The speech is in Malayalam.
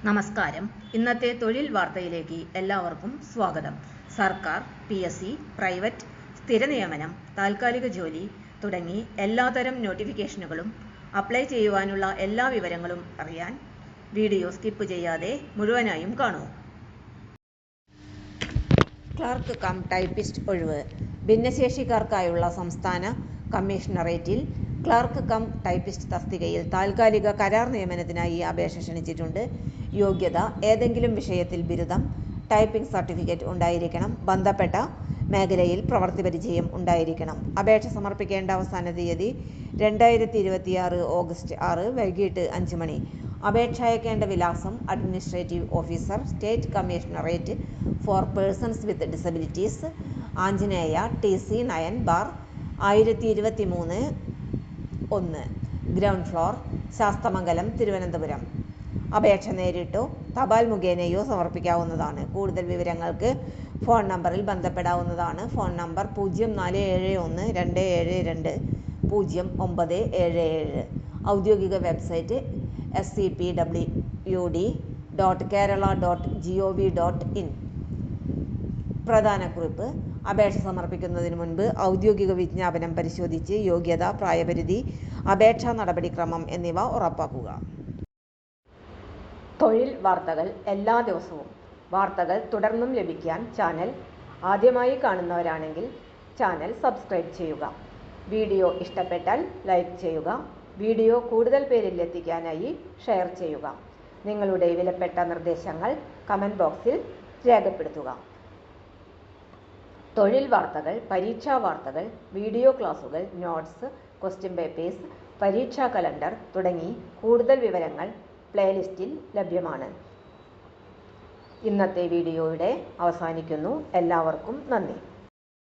നമസ്കാരം. ഇന്നത്തെ തൊഴിൽ വാർത്തയിലേക്ക് എല്ലാവർക്കും സ്വാഗതം. സർക്കാർ, PSC, പ്രൈവറ്റ്, സ്ഥിര നിയമനം, താൽക്കാലിക ജോലി തുടങ്ങി എല്ലാത്തരം നോട്ടിഫിക്കേഷനുകളും അപ്ലൈ ചെയ്യുവാനുള്ള എല്ലാ വിവരങ്ങളും അറിയാൻ വീഡിയോ സ്കിപ്പ് ചെയ്യാതെ മുഴുവനായും കാണൂ. ക്ലർക്ക് കം ടൈപ്പിസ്റ്റ് ഒഴിവ്. ഭിന്നശേഷിക്കാർക്കായുള്ള സംസ്ഥാന കമ്മീഷണറേറ്റിൽ ക്ലർക്ക് കം ടൈപ്പിസ്റ്റ് തസ്തികയിൽ താൽക്കാലിക കരാർ നിയമനത്തിനായി അപേക്ഷ ക്ഷണിച്ചിട്ടുണ്ട്. യോഗ്യത: ഏതെങ്കിലും വിഷയത്തിൽ ബിരുദം, ടൈപ്പിംഗ് സർട്ടിഫിക്കറ്റ് ഉണ്ടായിരിക്കണം. ബന്ധപ്പെട്ട മേഖലയിൽ പ്രവൃത്തി പരിചയം ഉണ്ടായിരിക്കണം. അപേക്ഷ സമർപ്പിക്കേണ്ട അവസാന തീയതി 2026 ഓഗസ്റ്റ് 6 വൈകിട്ട് 5 മണി. അപേക്ഷ അയക്കേണ്ട വിലാസം: administrative officer, state commissionerate for persons with disabilities, Anjaneya, TC 9/1023 1, ground floor, Sasthamangalam, Thiruvananthapuram. അപേക്ഷ നേരിട്ടോ തപാൽ മുഖേനയോ സമർപ്പിക്കാവുന്നതാണ്. കൂടുതൽ വിവരങ്ങൾക്ക് ഫോൺ നമ്പറിൽ ബന്ധപ്പെടാവുന്നതാണ്. Phone number 0471-272-0977. ഔദ്യോഗിക വെബ്സൈറ്റ് scpwd.kerala.gov.in. പ്രധാന കുറിപ്പ്: അപേക്ഷ സമർപ്പിക്കുന്നതിന് മുൻപ് ഔദ്യോഗിക വിജ്ഞാപനം പരിശോധിച്ച് യോഗ്യത, പ്രായപരിധി, അപേക്ഷാ നടപടിക്രമം എന്നിവ ഉറപ്പാക്കുക. തൊഴിൽ വാർത്തകൾ എല്ലാ ദിവസവും. വാർത്തകൾ തുടർന്നും ലഭിക്കാൻ ചാനൽ ആദ്യമായി കാണുന്നവരാണെങ്കിൽ ചാനൽ സബ്സ്ക്രൈബ് ചെയ്യുക. വീഡിയോ ഇഷ്ടപ്പെട്ടാൽ ലൈക്ക് ചെയ്യുക. വീഡിയോ കൂടുതൽ പേരിൽ എത്തിക്കാനായി ഷെയർ ചെയ്യുക. നിങ്ങളുടെ വിലപ്പെട്ട നിർദ്ദേശങ്ങൾ കമൻറ്റ് ബോക്സിൽ രേഖപ്പെടുത്തുക. തൊഴിൽ വാർത്തകൾ, പരീക്ഷാ വാർത്തകൾ, വീഡിയോ ക്ലാസുകൾ, നോട്ട്സ്, ക്വസ്റ്റ്യൻ പേപ്പേഴ്സ്, പരീക്ഷാ കലണ്ടർ തുടങ്ങി കൂടുതൽ വിവരങ്ങൾ പ്ലേലിസ്റ്റിൽ ലഭ്യമാണ്. ഇന്നത്തെ വീഡിയോ ഇവിടെ അവസാനിക്കുന്നു. എല്ലാവർക്കും നന്ദി.